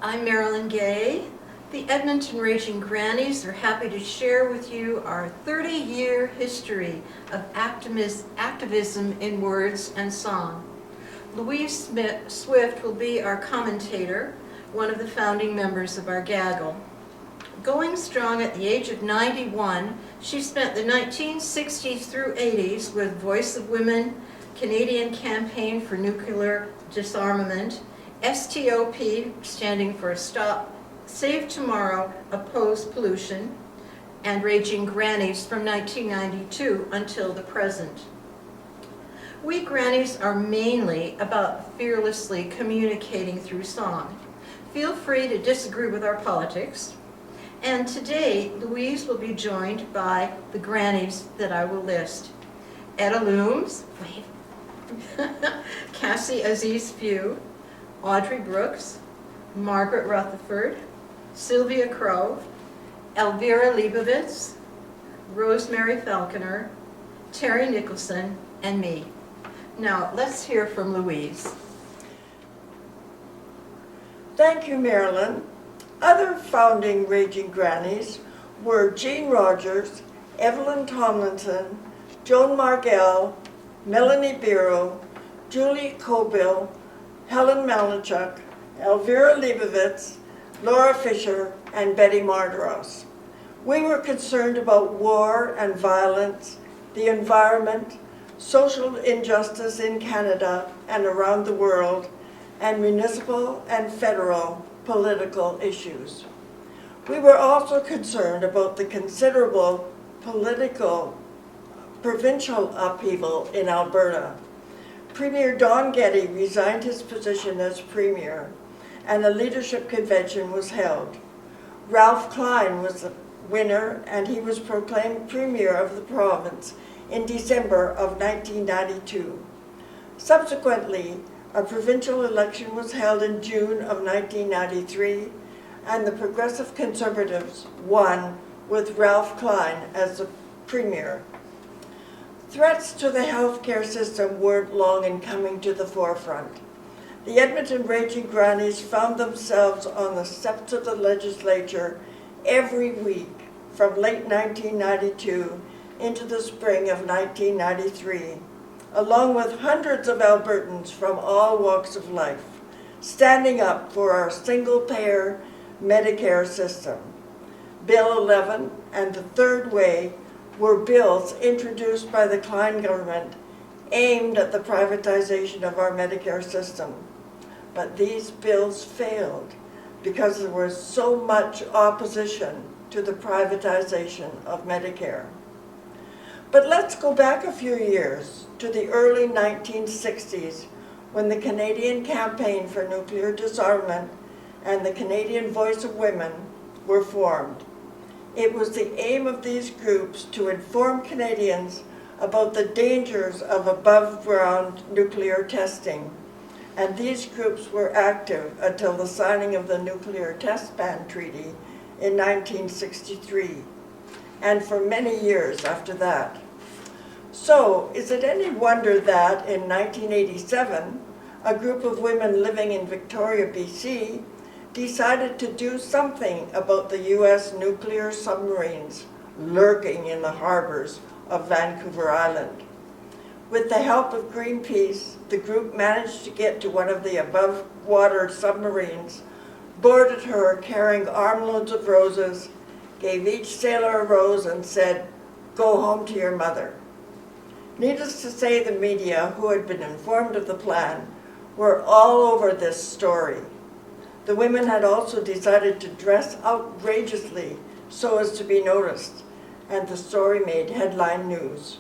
I'm Marilyn Gay. The Edmonton Raging Grannies are happy to share with you our 30-year history of activism in words and song. Louise Swift will be our commentator, one of the founding members of our gaggle. Going strong at the age of 91, she spent the 1960s through 80s with Voice of Women, Canadian Campaign for Nuclear Disarmament, STOP, standing for Stop, Save Tomorrow, Oppose Pollution, and Raging Grannies from 1992 until the present. We Grannies are mainly about fearlessly communicating through song. Feel free to disagree with our politics. And today, Louise will be joined by the Grannies that I will list. Etta Looms, Cassie Aziz Few, Audrey Brooks, Margaret Rutherford, Sylvia Crowe, Elvira Leibovitz, Rosemary Faulconer, Terry Nicholson, and me. Now, let's hear from Louise. Thank you, Marilyn. Other founding Raging Grannies were Jean Rogers, Evelyn Tomlinson, Joan Margell, Melanie Biro, Julie Cobill, Helen Malachuk, Elvira Leibovitz, Laura Fisher, and Betty Marderos. We were concerned about war and violence, the environment, social injustice in Canada and around the world, and municipal and federal political issues. We were also concerned about the considerable political provincial upheaval in Alberta. Premier Don Getty resigned his position as Premier, and a leadership convention was held. Ralph Klein was the winner, and he was proclaimed Premier of the province in December of 1992. Subsequently, a provincial election was held in June of 1993, and the Progressive Conservatives won with Ralph Klein as the Premier. Threats to the healthcare system weren't long in coming to the forefront. The Edmonton Raging Grannies found themselves on the steps of the legislature every week from late 1992 into the spring of 1993, along with hundreds of Albertans from all walks of life, standing up for our single-payer Medicare system. Bill 11 and the Third Way were bills introduced by the Klein government aimed at the privatization of our Medicare system. But these bills failed because there was so much opposition to the privatization of Medicare. But let's go back a few years to the early 1960s when the Canadian Campaign for Nuclear Disarmament and the Canadian Voice of Women were formed. It was the aim of these groups to inform Canadians about the dangers of above-ground nuclear testing, and these groups were active until the signing of the Nuclear Test Ban Treaty in 1963, and for many years after that. So, is it any wonder that in 1987, a group of women living in Victoria, BC, decided to do something about the U.S. nuclear submarines lurking in the harbors of Vancouver Island. With the help of Greenpeace, the group managed to get to one of the above-water submarines, boarded her carrying armloads of roses, gave each sailor a rose and said, "Go home to your mother." Needless to say, the media, who had been informed of the plan, were all over this story. The women had also decided to dress outrageously so as to be noticed, and the story made headline news.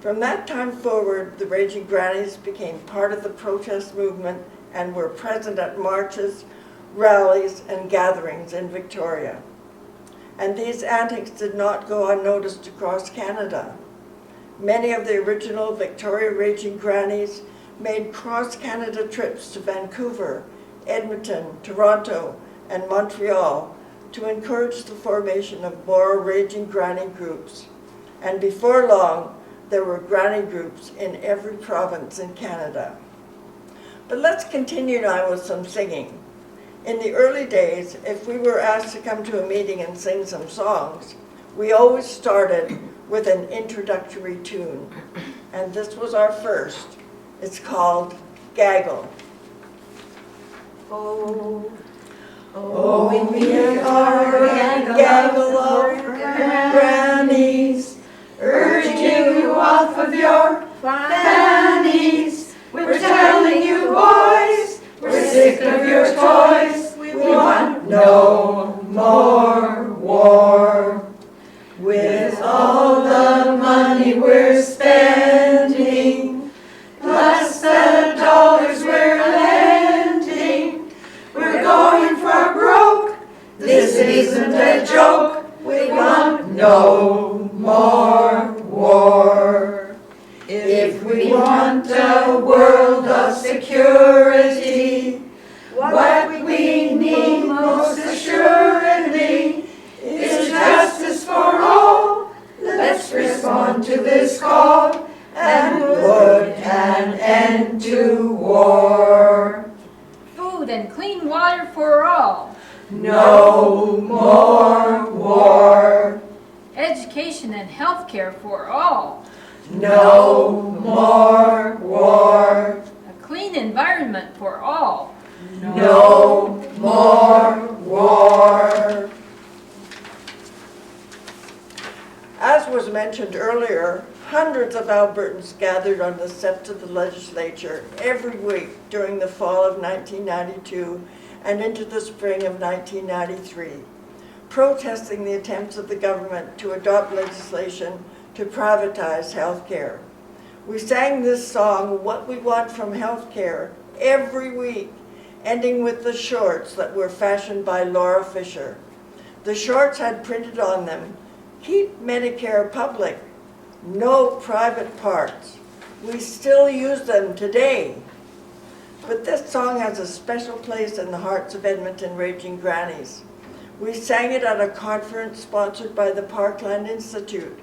From that time forward, the Raging Grannies became part of the protest movement and were present at marches, rallies, and gatherings in Victoria. And these antics did not go unnoticed across Canada. Many of the original Victoria Raging Grannies made cross-Canada trips to Vancouver, Edmonton, Toronto, and Montreal to encourage the formation of more Raging Granny groups. And before long, there were granny groups in every province in Canada. But let's continue now with some singing. In the early days, if we were asked to come to a meeting and sing some songs, we always started with an introductory tune. And this was our first. It's called Gaggle. Oh, Oh, we are a gaggle of grannies, urging you off of your fannies. We're telling you boys, we're sick of your toys. We want no more war. With all the money we're spending, plus the dollars we're lending, we're going for broke. This isn't a joke. We want no more war. If we want a world of security, what we need most assuredly is justice for all. Let's respond to this call and put an end to war. Food and clean water for all. No more war. Education and health care for all. No more war. A clean environment for all. No more war. As was mentioned earlier, hundreds of Albertans gathered on the steps of the legislature every week during the fall of 1992 and into the spring of 1993, protesting the attempts of the government to adopt legislation to privatize health care. We sang this song, What We Want from Health Care, every week, ending with the shorts that were fashioned by Laura Fisher. The shorts had printed on them, Keep Medicare public, no private parts. We still use them today. But this song has a special place in the hearts of Edmonton Raging Grannies. We sang it at a conference sponsored by the Parkland Institute,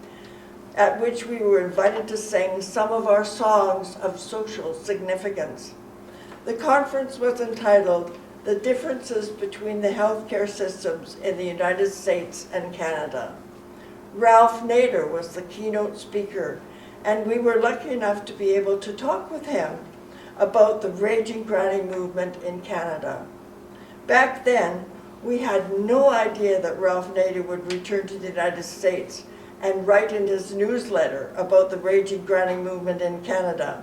at which we were invited to sing some of our songs of social significance. The conference was entitled The Differences Between the Healthcare Systems in the United States and Canada. Ralph Nader was the keynote speaker, and we were lucky enough to be able to talk with him about the Raging Granny movement in Canada. Back then, we had no idea that Ralph Nader would return to the United States and write in his newsletter about the Raging Granny movement in Canada.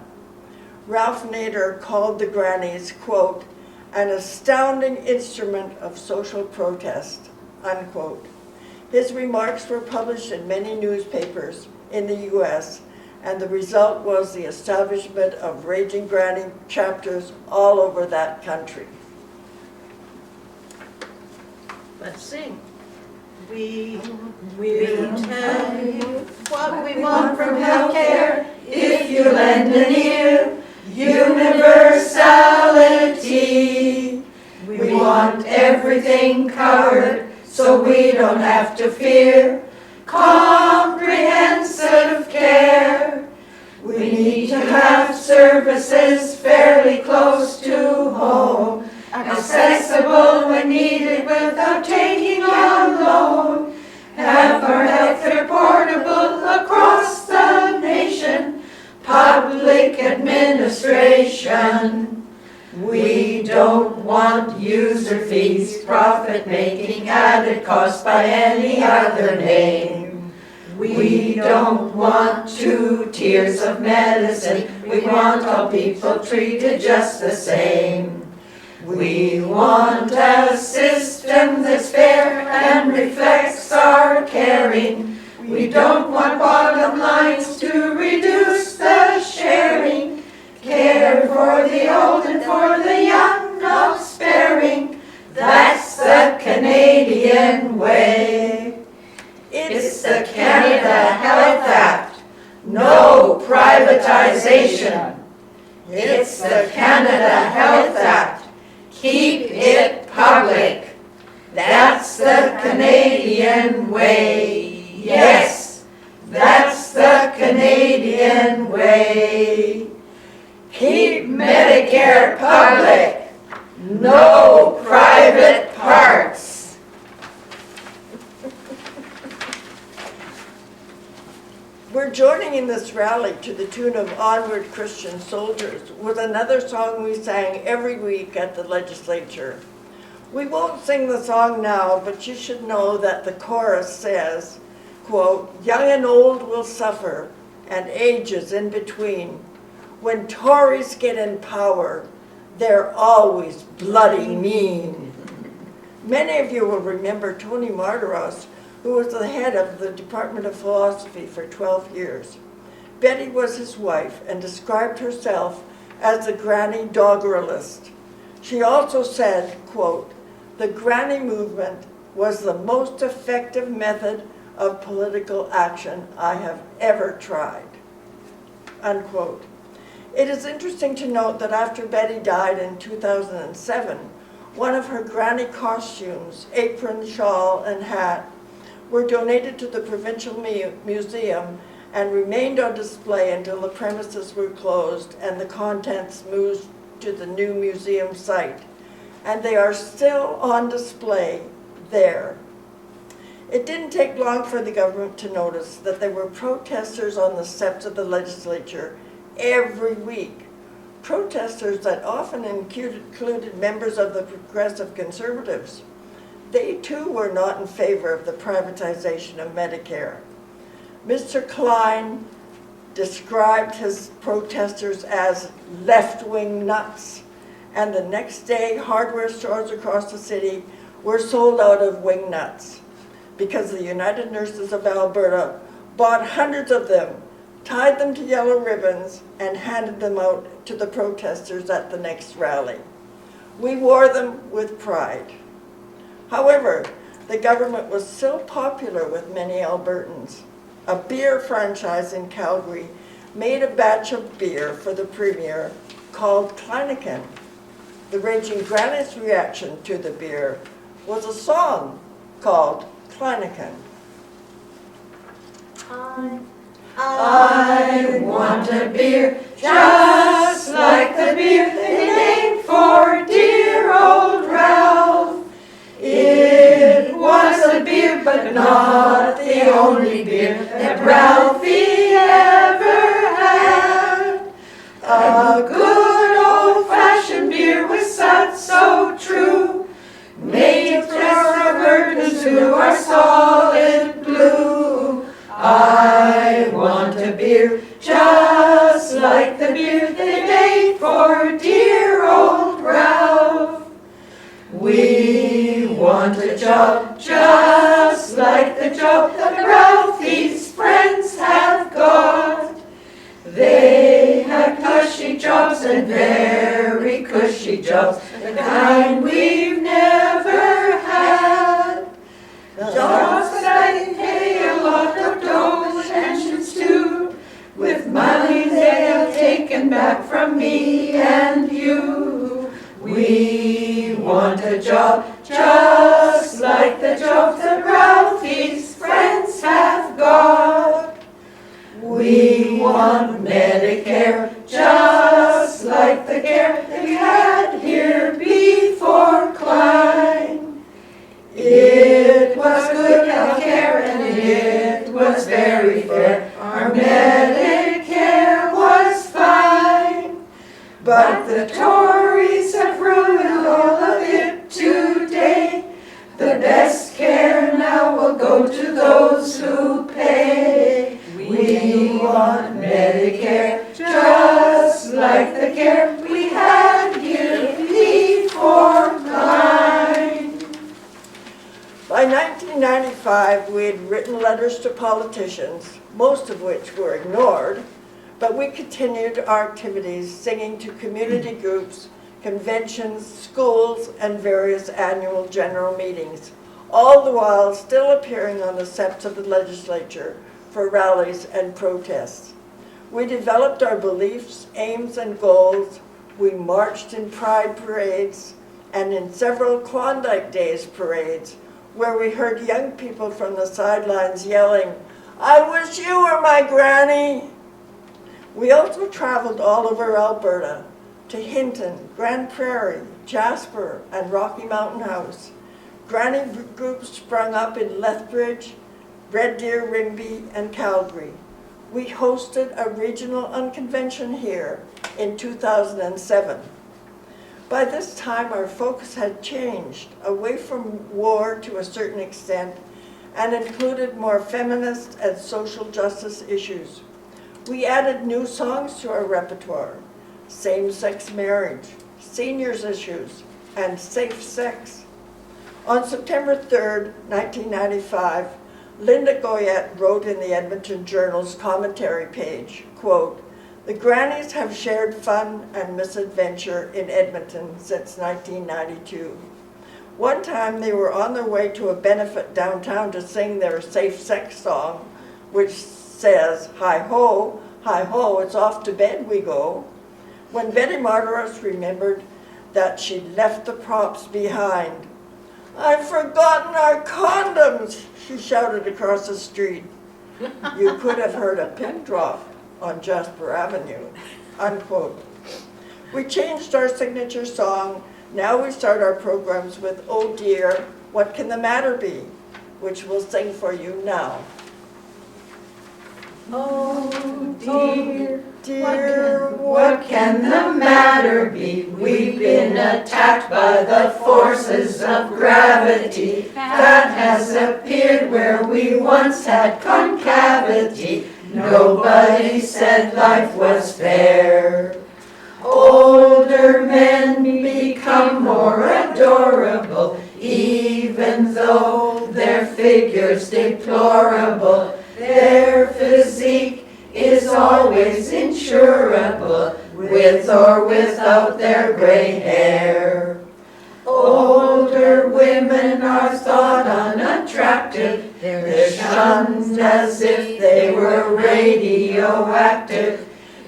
Ralph Nader called the Grannies, quote, an astounding instrument of social protest, unquote. His remarks were published in many newspapers in the U.S., and the result was the establishment of Raging Granny chapters all over that country. let's sing. We tell you what we want from healthcare if you lend an ear. Universality. We want everything covered so we don't have to fear. Comprehensive care. We need to have services fairly close to home, accessible when needed without taking on loan. Have our healthcare portable across the nation. Public administration. We don't want user fees, profit making, added cost by any other name. We don't want 2 tiers of medicine. We want all people treated just the same. We want a system that's fair and reflects our caring. We don't want bottom lines to reduce the sharing. Care for the old and for the young, not sparing. That's the Canadian way. It's the Canada Health Act. No privatization. It's the Canada Health Act. Keep it public. That's the Canadian way. Yes, that's the Canadian way. Keep Medicare public. No private parts. We're joining in this rally to the tune of Onward Christian Soldiers with another song we sang every week at the legislature. We won't sing the song now, but you should know that the chorus says, quote, young and old will suffer, and ages in between. When Tories get in power, they're always bloody mean. Many of you will remember Tony Martiros, who was the head of the Department of Philosophy for 12 years. Betty was his wife and described herself as the granny doggerelist. She also said, quote, the granny movement was the most effective method of political action I have ever tried, unquote. It is interesting to note that after Betty died in 2007, one of her granny costumes, apron, shawl, and hat, were donated to the Provincial Museum and remained on display until the premises were closed and the contents moved to the new museum site. And they are still on display there. It didn't take long for the government to notice that there were protesters on the steps of the legislature every week. Protesters that often included members of the Progressive Conservatives. They too were not in favor of the privatization of Medicare. Mr. Klein described his protesters as left-wing nuts, and the next day hardware stores across the city were sold out of wing nuts because the United Nurses of Alberta bought hundreds of them, tied them to yellow ribbons, and handed them out to the protesters at the next rally. We wore them with pride. However, the government was still popular with many Albertans. A beer franchise in Calgary made a batch of beer for the premier called Kleineken. The Raging Grannies' reaction to the beer was a song called Kleineken. I want a beer just like the beer they made for dear old Ralph. It was a beer, but not the only beer that Ralphie ever had. A good old-fashioned beer with such so true, made from burdens who are solid blue. I want a beer just like the beer they made for dear old Ralph. We want a job just like the job that Ralphie's friends have got. They have cushy jobs and very cushy jobs, the kind we've never had. Jobs that pay a lot of dough, pensions too, with money they have taken back from me and you. We want a job just like the job that Ralphie's friends have got. We want Medicare just like the care they had here before Klein. It was good health care and it was very fair. Our Medicare was fine. But the Tories have ruined all of it today. The best care now will go to those who pay. We want Medicare just like the care we had here before Klein. By 1995, we had written letters to politicians, most of which were ignored, but we continued our activities, singing to community groups, conventions, schools, and various annual general meetings, all the while still appearing on the steps of the legislature for rallies and protests. We developed our beliefs, aims, and goals. We marched in pride parades and in several Klondike Days parades, where we heard young people from the sidelines yelling, "I wish you were my granny." We also traveled all over Alberta, to Hinton, Grand Prairie, Jasper, and Rocky Mountain House. Granny groups sprung up in Lethbridge, Red Deer, Rimbey, and Calgary. We hosted a regional unconvention here in 2007. By this time, our focus had changed away from war to a certain extent and included more feminist and social justice issues. We added new songs to our repertoire: same-sex marriage, seniors issues, and safe sex. On September 3rd, 1995, Linda Goyette wrote in the Edmonton Journal's commentary page, quote, "The Grannies have shared fun and misadventure in Edmonton since 1992. One time they were on their way to a benefit downtown to sing their safe sex song, which says, hi ho, it's off to bed we go. When Betty Martyros remembered that she'd left the props behind. I've forgotten our condoms, she shouted across the street. You could have heard a pin drop on Jasper Avenue," unquote. We changed our signature song. Now we start our programs with "Oh Dear, What Can the Matter Be?" which we'll sing for you now. Oh dear, dear, what can the matter be? We've been attacked by the forces of gravity. Fat has appeared where we once had concavity. Nobody said life was fair. Older men become more adorable, even though their figure's deplorable. Their physique is always insurable, with or without their gray hair. Older women are thought unattractive. They're shunned as if they were radioactive.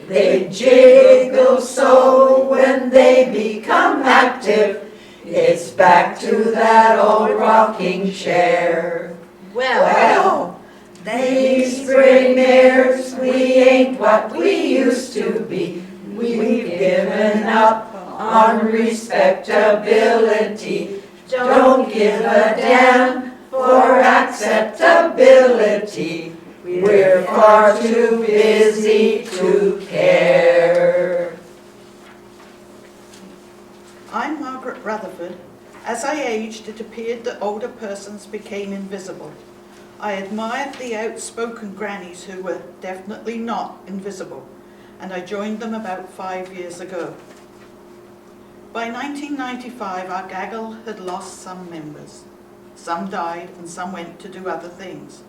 They jiggle so when they become active. It's back to that old rocking chair. Well, these gray mares, we ain't what we used to be. We've given up on respectability. Don't give a damn for acceptability. We're far too busy to care. I'm Margaret Rutherford. As I aged, it appeared that older persons became invisible. I admired the outspoken grannies who were definitely not invisible, and I joined them about 5 years ago. By 1995, our gaggle had lost some members. Some died and some went to do other things.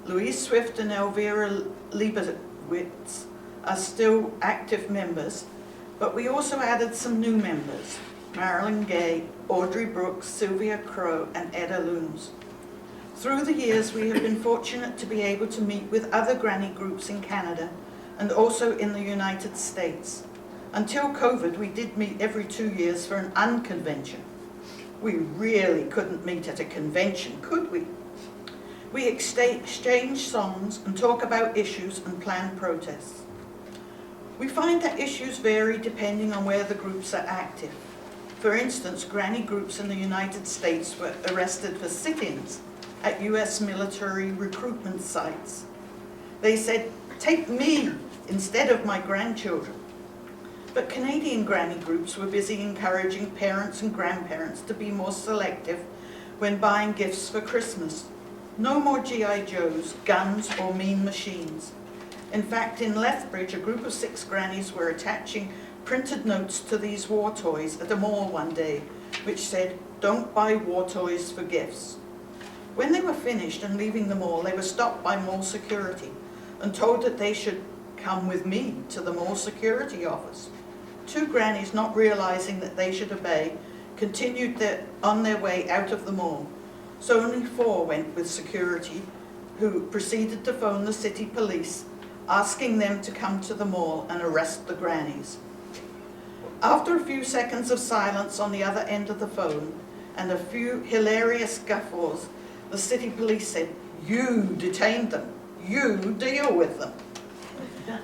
Louise Swift and Elvira Leibowitz are still active members, but we also added some new members: Marilyn Gay, Audrey Brooks, Sylvia Crowe, and Etta Looms. Through the years, we have been fortunate to be able to meet with other granny groups in Canada and also in the United States. Until COVID, we did meet every 2 years for an unconvention. We really couldn't meet at a convention, could we? We exchange songs and talk about issues and plan protests. We find that issues vary depending on where the groups are active. For instance, granny groups in the United States were arrested for sit-ins at US military recruitment sites. They said, "Take me instead of my grandchildren." But Canadian granny groups were busy encouraging parents and grandparents to be more selective when buying gifts for Christmas. No more G.I. Joes, guns, or mean machines. In fact, in Lethbridge, a group of 6 grannies were attaching printed notes to these war toys at a mall one day, which said, "Don't buy war toys for gifts." When they were finished and leaving the mall, they were stopped by mall security and told that they should come with me to the mall security office. 2 grannies, not realizing that they should obey, continued on their way out of the mall. So only 4 went with security, who proceeded to phone the city police, asking them to come to the mall and arrest the grannies. After a few seconds of silence on the other end of the phone and a few hilarious guffaws, the city police said, "You detained them. You deal with them."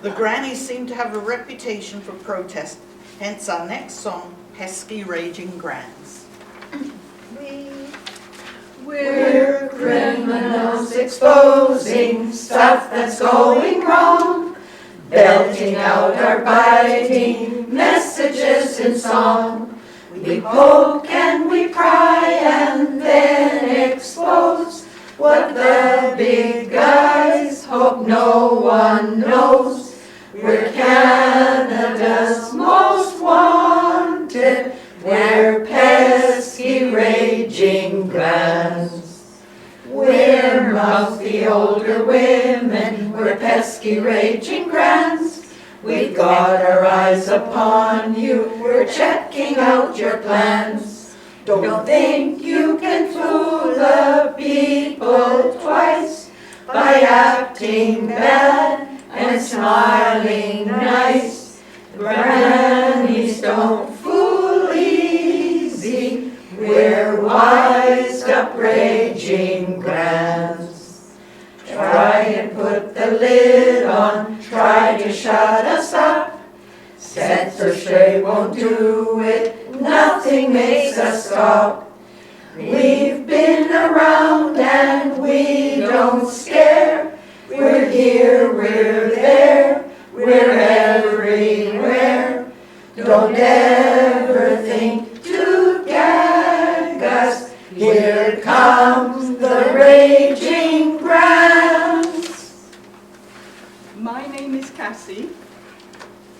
The grannies seemed to have a reputation for protest, Hence our next song, Pesky Raging Grannies. We're criminals exposing stuff that's going wrong, belting out our biting messages in song. We poke and we pry and then expose what the big guys hope no one knows. We're Canada's most wanted. We're pesky raging grands. We're mouthy older women. We're pesky raging grands. We've got our eyes upon you. We're checking out your plans. Don't think you can fool the people twice by acting bad and smiling nice. Grannies don't fool easy. We're wised up raging grands. Try and put the lid on, try to shut us up. Censorship won't do it, nothing makes us stop. We've been around and we don't scare. We're here, we're there, we're everywhere. Don't ever think to gag us. Here comes the raging grands. My name is Cassie,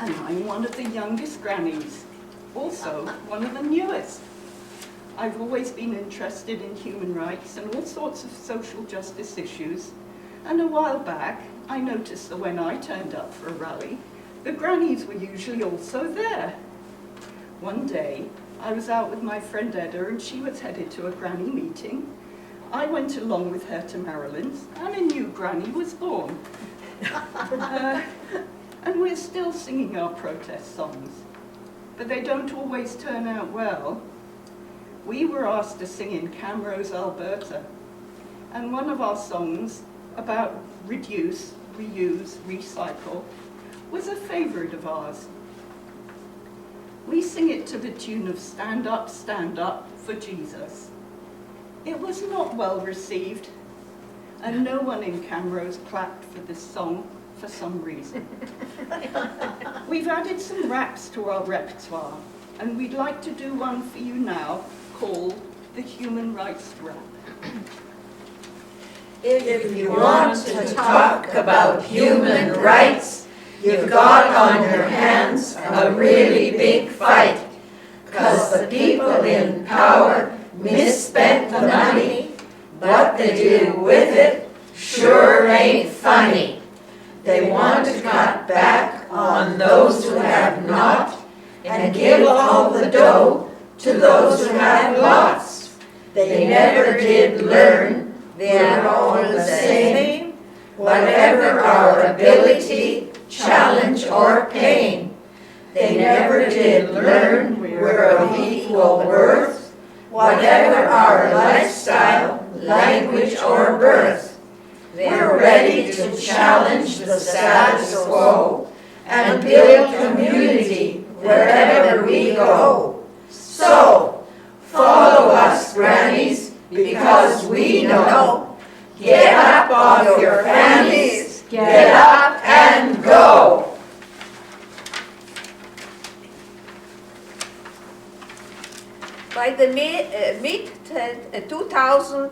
and I'm one of the youngest grannies, also one of the newest. I've always been interested in human rights and all sorts of social justice issues, and a while back I noticed that when I turned up for a rally, the grannies were usually also there. One day I was out with my friend Edda and she was headed to a granny meeting. I went along with her to Maryland's and a new granny was born. And we're still singing our protest songs, but they don't always turn out well. We were asked to sing in Camrose, Alberta, and one of our songs about reduce, reuse, recycle was a favorite of ours. We sing it to the tune of Stand Up for Jesus. It was not well received, and no one in Camrose clapped for this song for some reason. We've added some raps to our repertoire, and we'd like to do one for you now called the Human Rights Rap. If you want to talk about human rights, you've got on your hands a really big fight. 'Cause the people in power misspent the money. What they do with it sure ain't funny. They want to cut back on those who have not and give all the dough to those who have lots. They never did learn they're all the same. Whatever our ability, challenge or pain. They never did learn we're of equal worth. Whatever our lifestyle, language or birth. We're ready to challenge the status quo and build community wherever we go. So, follow us, grannies, because we know. Get up off your fannies, get up and go. By the mid-2000,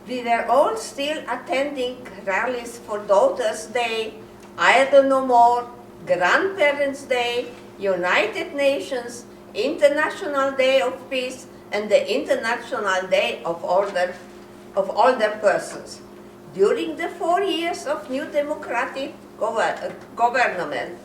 we were all still attending rallies for Daughters' Day, Idle No More, Grandparents' Day, United Nations, International Day of Peace, and the International Day of Older Persons. During the 4 years of new democratic government,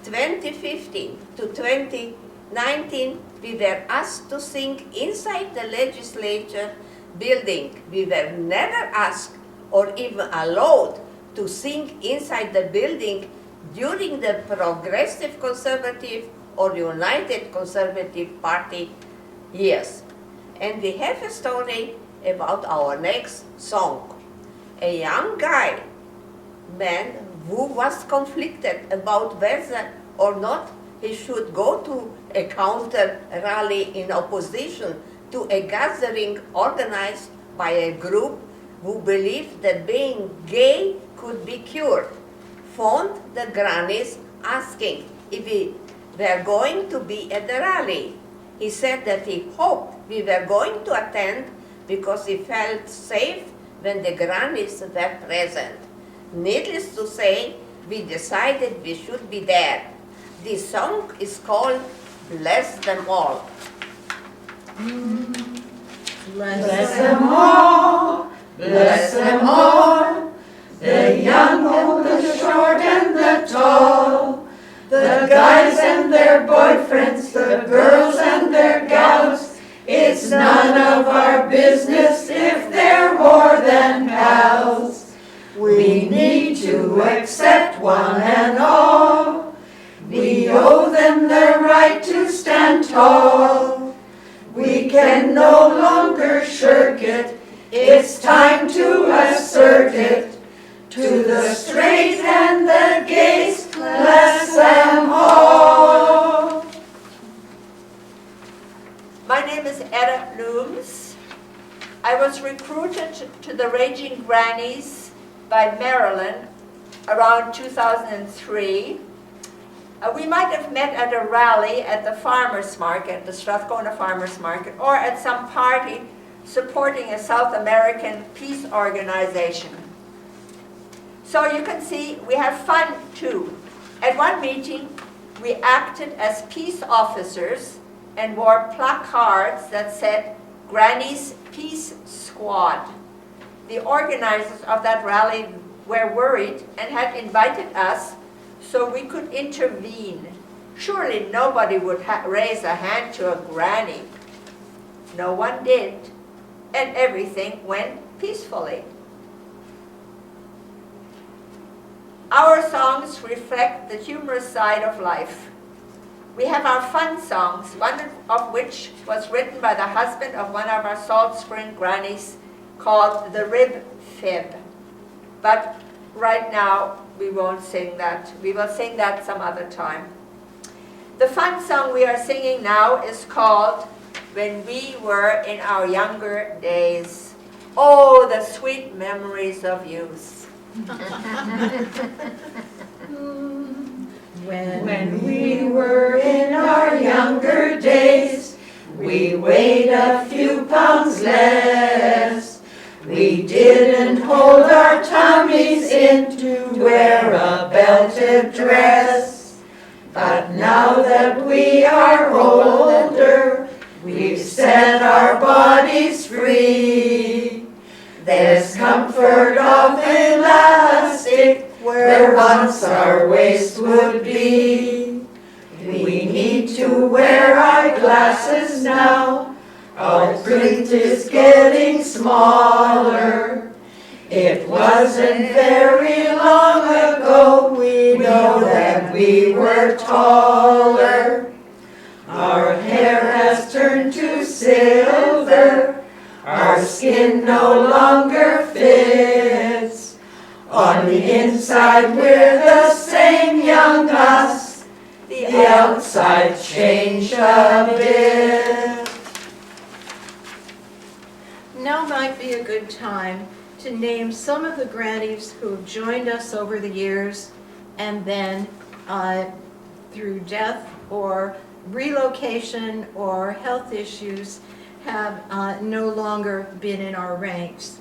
2015 to 2019, we were asked to sing inside the legislature building. We were never asked or even allowed to sing inside the building during the Progressive Conservative or United Conservative Party years. And we have a story about our next song. A young man who was conflicted about whether or not he should go to a counter rally in opposition to a gathering organized by a group who believed that being gay could be cured, phoned the grannies asking if we were going to be at the rally. He said that he hoped we were going to attend because he felt safe when the grannies were present. Needless to say, we decided we should be there. This song is called Bless Them All. Bless them all, bless them all, the young and the short and the tall, the guys and their boyfriends, the girls and their gals. It's none of our business if they're more than pals. We need to accept one and all. We owe them the right to stand tall. We can no longer shirk it. It's time to assert it. To the straight and the gays, bless them all. My name is Etta Looms. I was recruited to the Raging Grannies by Marilyn around 2003. We might have met at a rally at the farmers market, the Strathcona Farmers Market, or at some party supporting a South American peace organization. So you can see we have fun too. At one meeting, we acted as peace officers and wore placards that said, Granny's Peace Squad. The organizers of that rally were worried and had invited us so we could intervene. Surely nobody would raise a hand to a granny. No one did, and everything went peacefully. Our songs reflect the humorous side of life. We have our fun songs, one of which was written by the husband of one of our Salt Spring grannies, called The Rib Fib. But right now, we won't sing that. We will sing that some other time. The fun song we are singing now is called When We Were in Our Younger Days. Oh, the sweet memories of youth. When we were in our younger days, we weighed a few pounds less. We didn't hold our tummies in to wear a belted dress. But now that we are older, we've set our bodies free. There's comfort of elastic where once our waist would be. We need to wear eyeglasses now. Our print is getting smaller. It wasn't very long ago we know that we were taller. Our hair has turned to silver. Our skin no longer fits. On the inside we're the same young us. The outside changed a bit. Now might be a good time to name some of the grannies who have joined us over the years and then through death or relocation or health issues have no longer been in our ranks.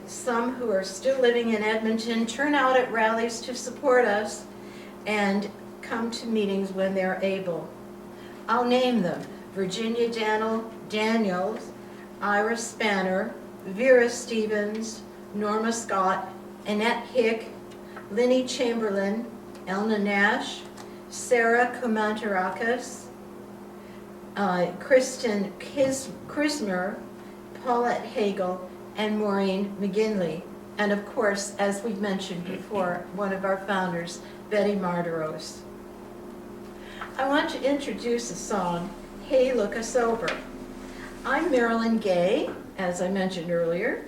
Some who are still living in Edmonton turn out at rallies to support us and come to meetings when they're able. I'll name them: Virginia Daniels, Ira Spanner, Vera Stevens, Norma Scott, Annette Hick, Linnie Chamberlain, Elna Nash, Sarah Kumantarakis, Kristen Krismer, Paulette Hagel, and Maureen McGinley. And of course, as we've mentioned before, one of our founders, Betty Marderos. I want to introduce a song, Hey Look Us Over. I'm Marilyn Gay, as I mentioned earlier,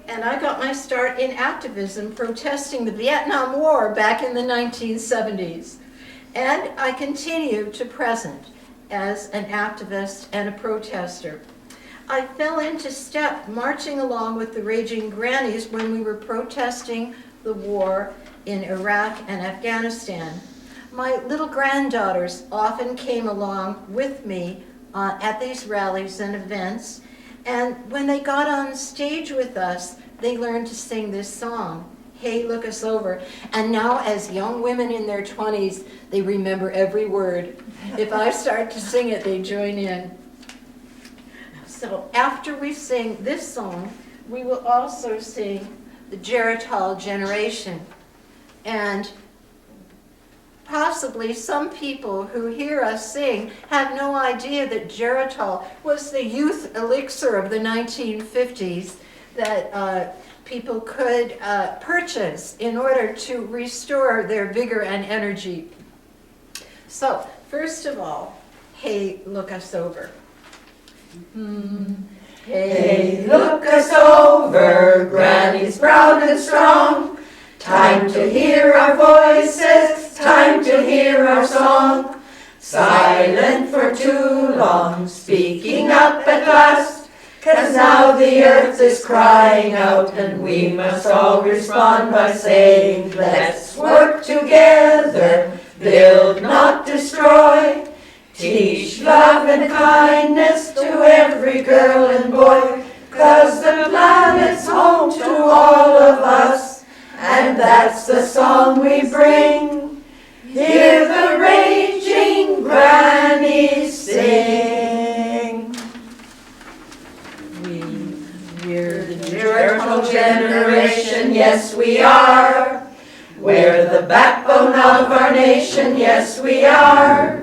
and I got my start in activism protesting the Vietnam War back in the 1970s. And I continue to present as an activist and a protester. I fell into step marching along with the Raging Grannies when we were protesting the war in Iraq and Afghanistan. My little granddaughters often came along with me at these rallies and events, and when they got on stage with us, they learned to sing this song, Hey, Look Us Over. And now as young women in their 20s, they remember every word. If I start to sing it, they join in. So after we sing this song, we will also sing the Geritol Generation. And possibly some people who hear us sing have no idea that Geritol was the youth elixir of the 1950s that people could purchase in order to restore their vigor and energy. So, first of all, Hey, Look Us Over. Hey, look us over, Granny's proud and strong. Time to hear our voices, time to hear our song. Silent for too long, speaking up at last. 'Cause now the earth is crying out, and we must all respond by saying, let's work together, build, not destroy. Teach love and kindness to every girl and boy, 'cause the planet's home to all of us, and that's the song we bring. Hear the Raging Grannies sing. We're the Geritol Generation, yes we are. We're the backbone of our nation, yes we are.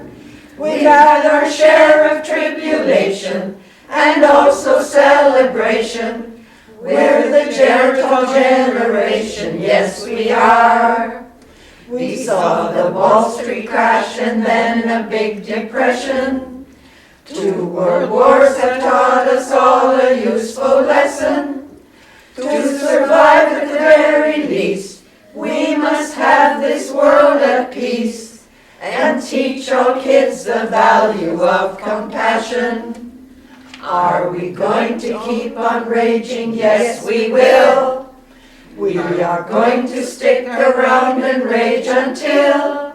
We've had our share of tribulation and also celebration. We're the Geritol Generation, yes we are. We saw the Wall Street crash and then a big depression. 2 world wars have taught us all a useful lesson. To survive at the very least, we must have this world at peace. And teach all kids the value of compassion. Are we going to keep on raging? Yes, we will. We are going to stick around and rage until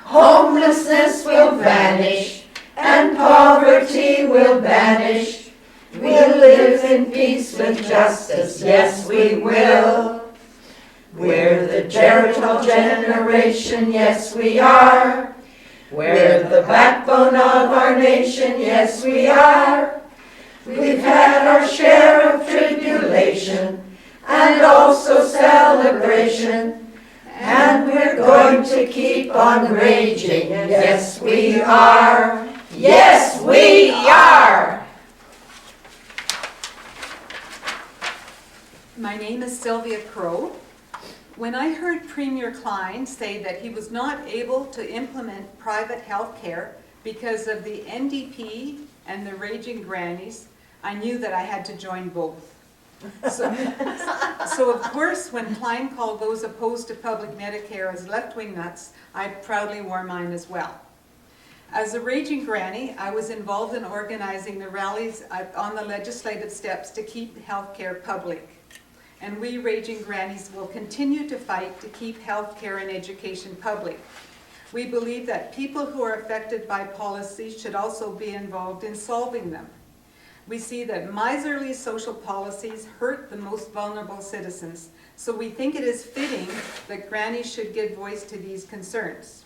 homelessness will vanish and poverty will vanish. We'll live in peace with justice, yes, we will. We're the Geritol Generation, yes we are. We're the backbone of our nation, yes we are. We've had our share of tribulation and also celebration. And we're going to keep on raging, yes we are. Yes we are! My name is Sylvia Crowe. When I heard Premier Klein say that he was not able to implement private health care because of the NDP and the Raging Grannies, I knew that I had to join both. So of course, when Klein called those opposed to public Medicare as left-wing nuts, I proudly wore mine as well. As a Raging Granny, I was involved in organizing the rallies on the legislative steps to keep healthcare public. And we Raging Grannies will continue to fight to keep healthcare and education public. We believe that people who are affected by policy should also be involved in solving them. We see that miserly social policies hurt the most vulnerable citizens, so we think it is fitting that grannies should give voice to these concerns.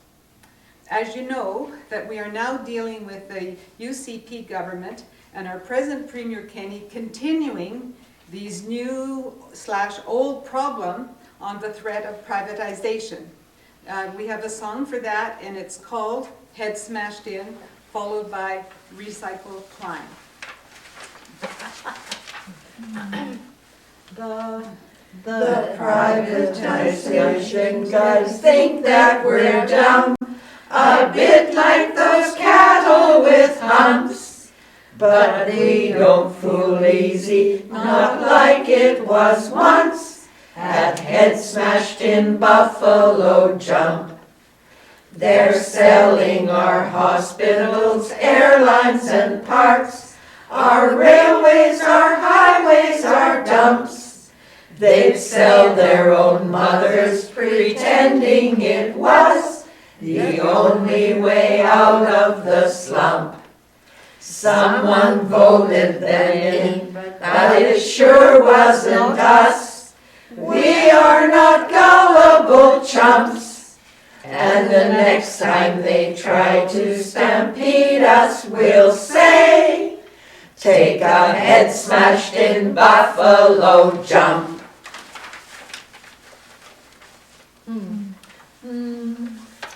As you know, that we are now dealing with the UCP government and our present Premier Kenny continuing these new/old problem on the threat of privatization. We have a song for that, and it's called Head Smashed In, followed by Recycle Climb. The privatization guys think that we're dumb, a bit like those cattle with humps. But we don't fool easy, not like it was once, at Head Smashed In Buffalo Jump. They're selling our hospitals, airlines and parks, our railways, our highways, our dumps. They'd sell their own mothers, pretending it was the only way out of the slump. Someone voted them in, but it sure wasn't us. We are not gullible chumps. And the next time they try to stampede us, we'll say, take a head smashed in buffalo jump.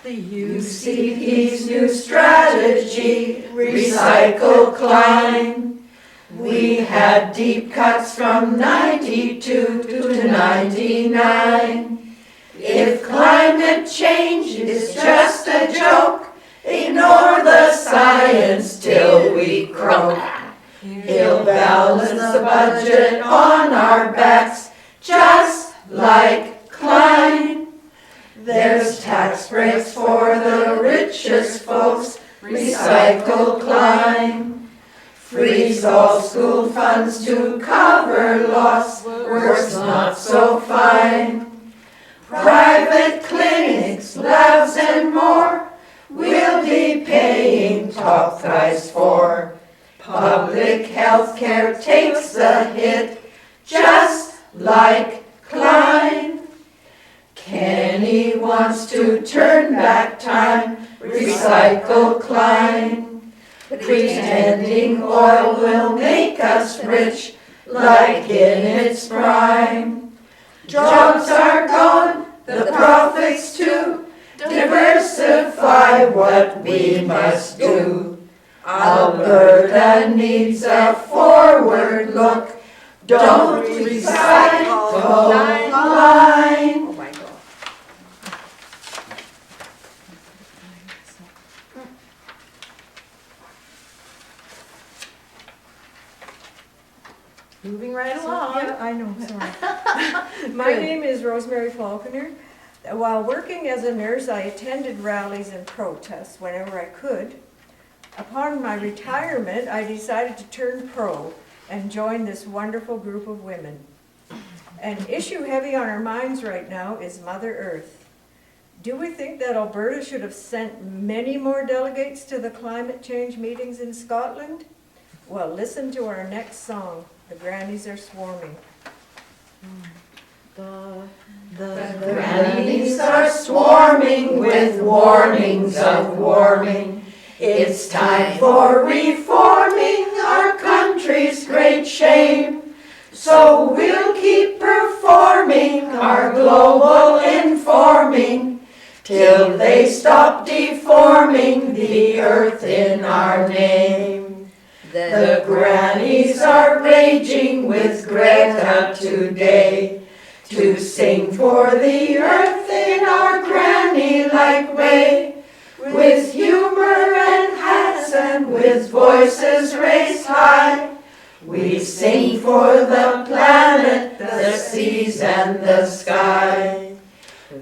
The UCP's new strategy, recycle, climb. We had deep cuts from 92 to 99. If climate change is just a joke, ignore the science till we croak. He'll balance the budget on our backs, just like Klein. There's tax breaks for the richest folks, recycle, climb. Freeze all school funds to cover loss, works not so fine. Private clinics, labs and more, we'll be paying top price for. Public health care takes the hit, just like Klein. Kenny wants to turn back time, recycle, Klein. Pretending oil will make us rich, like in its prime. Jobs are gone, the profits too, diversify what we must do. Alberta needs a forward look, don't recycle, Klein. Oh my God. Moving right along. Yeah, I know, sorry. My name is Rosemary Faulconer. While working as a nurse, I attended rallies and protests whenever I could. Upon my retirement, I decided to turn pro and join this wonderful group of women. An issue heavy on our minds right now is Mother Earth. Do we think that Alberta should have sent many more delegates to the climate change meetings in Scotland? Well, listen to our next song, The Grannies Are Swarming. The grannies are swarming with warnings of warming. It's time for reforming our country's great shame. So we'll keep performing our global informing till they stop deforming the earth in our name. The grannies are raging with Greta today to sing for the earth in our granny-like way, with humor and hats and with voices raised high. We sing for the planet, the seas and the sky.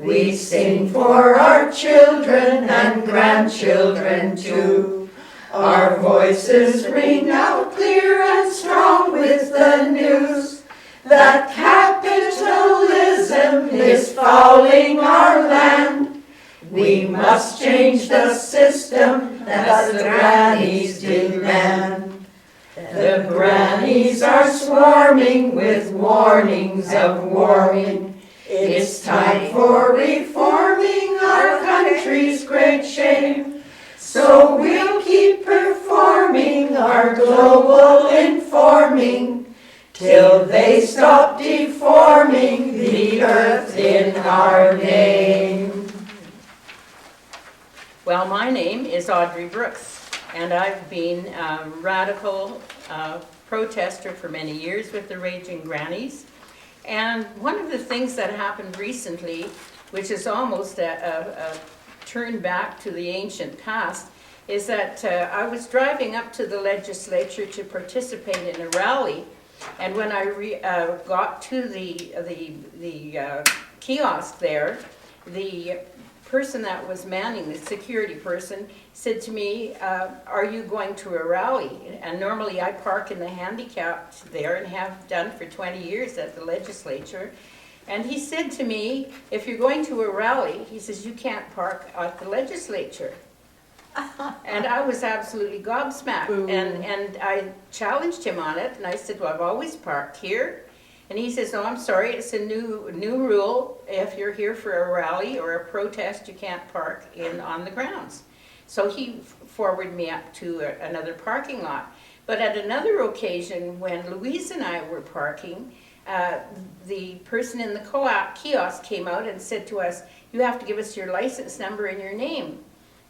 We sing for our children and grandchildren too. Our voices ring out clear and strong with the news that capitalism is fouling our land. We must change the system that the grannies demand. The grannies are swarming with warnings of warming. It's time for reforming our country's great shame. So we'll keep performing our global informing till they stop deforming the earth in our name. Well, my name is Audrey Brooks, and I've been a radical protester for many years with the Raging Grannies. And one of the things that happened recently, which is almost a turn back to the ancient past, is that I was driving up to the legislature to participate in a rally, and when I got to the kiosk there, the person that was manning, the security person, said to me, are you going to a rally? And normally I park in the handicapped there and have done for 20 years at the legislature. And he said to me, if you're going to a rally, he says, you can't park at the legislature. And I was absolutely gobsmacked. And I challenged him on it, and I said, well, I've always parked here. And he says, no, I'm sorry, it's a new rule. If you're here for a rally or a protest, you can't park on the grounds. So he forwarded me up to another parking lot. But at another occasion, when Louise and I were parking, the person in the kiosk came out and said to us, you have to give us your license number and your name.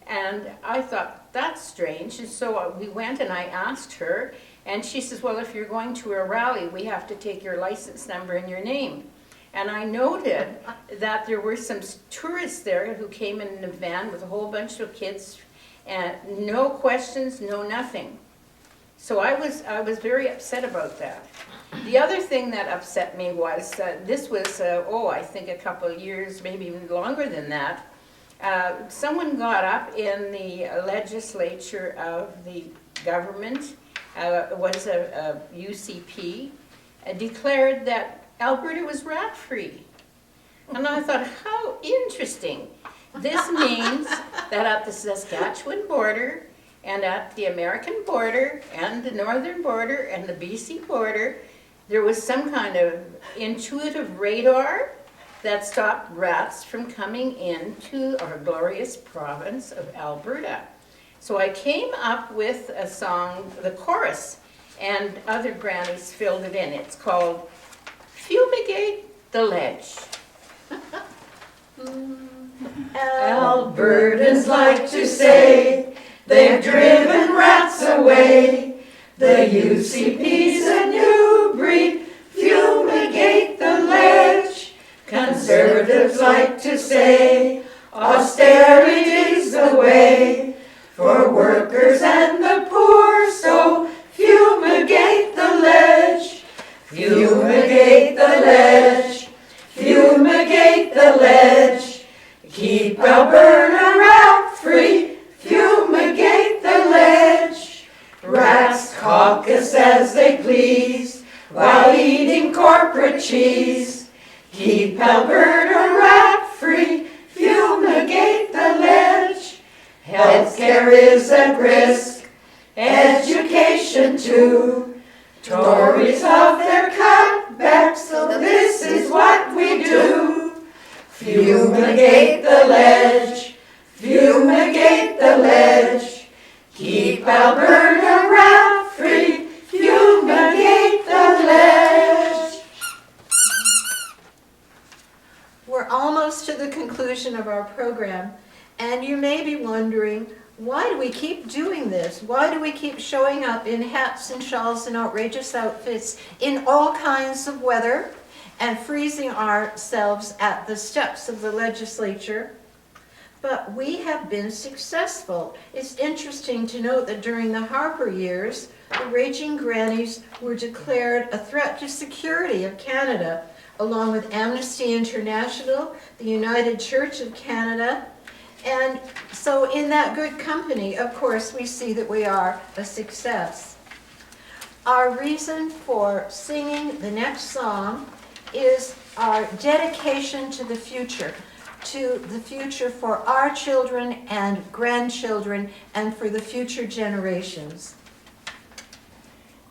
And I thought, that's strange. And so we went and I asked her, and she says, well, if you're going to a rally, we have to take your license number and your name. And I noted that there were some tourists there who came in a van with a whole bunch of kids, and no questions, no nothing. So I was very upset about that. The other thing that upset me was, this was, I think a couple of years, maybe even longer than that, someone got up in the legislature of the government, it was a UCP, declared that Alberta was rat-free. And I thought, how interesting. This means that at the Saskatchewan border, and at the American border, and the northern border, and the BC border, there was some kind of intuitive radar that stopped rats from coming into our glorious province of Alberta. So I came up with a song, the chorus, and other grannies filled it in. It's called Fumigate the Ledge. Albertans like to say they've driven rats away. The UCP's a new breed, fumigate the ledge. Conservatives like to say austerity's the way for workers and the poor, so fumigate the ledge. Fumigate the ledge. Fumigate the ledge. Keep Alberta rat-free. Fumigate the ledge. Rats caucus as they please while eating corporate cheese. Keep Alberta rat-free. Fumigate the ledge. Healthcare is at risk. Education too. Tories love their cutbacks, so this is what we do. Fumigate the ledge. Fumigate the ledge. Keep Alberta rat-free. Fumigate the ledge. We're almost to the conclusion of our program, and you may be wondering, why do we keep doing this? Why do we keep showing up in hats and shawls and outrageous outfits in all kinds of weather and freezing ourselves at the steps of the legislature? But we have been successful. It's interesting to note that during the Harper years, the Raging Grannies were declared a threat to security of Canada, along with Amnesty International, the United Church of Canada. And so in that good company, of course, we see that we are a success. Our reason for singing the next song is our dedication to the future for our children and grandchildren and for the future generations.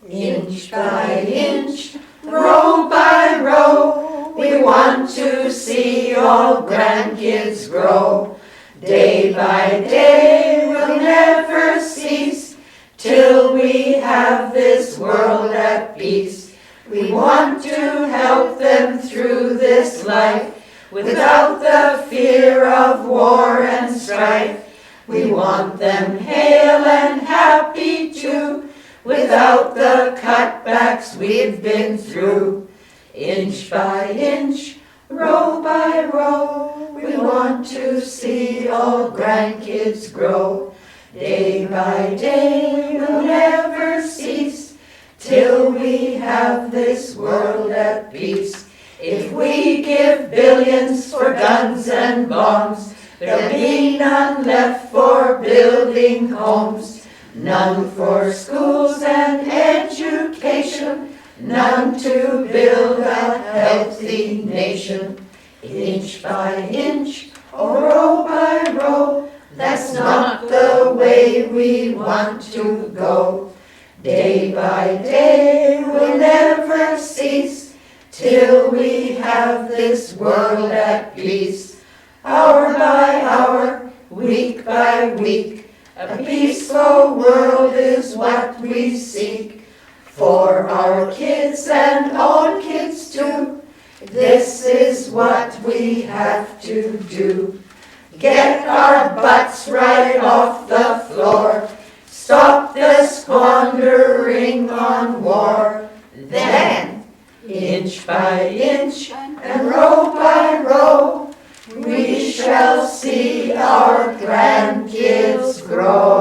Inch by inch, row by row, we want to see all grandkids grow. Day by day we'll never cease till we have this world at peace. We want to help them through this life without the fear of war and strife. We want them hale and happy too, without the cutbacks we've been through. Inch by inch, row by row, we want to see all grandkids grow. Day by day we'll never cease till we have this world at peace. If we give billions for guns and bombs, There'll be none left for building homes, none for schools and education, none to build a healthy nation. Inch by inch, or row by row, that's not the way we want to go. Day by day we'll never cease, till we have this world at peace. Hour by hour, week by week, a peaceful world is what we seek. For our kids and all kids too, this is what we have to do. Get our butts right off the floor, stop the squandering on war. Then, inch by inch and row by row, we shall see our grandkids grow.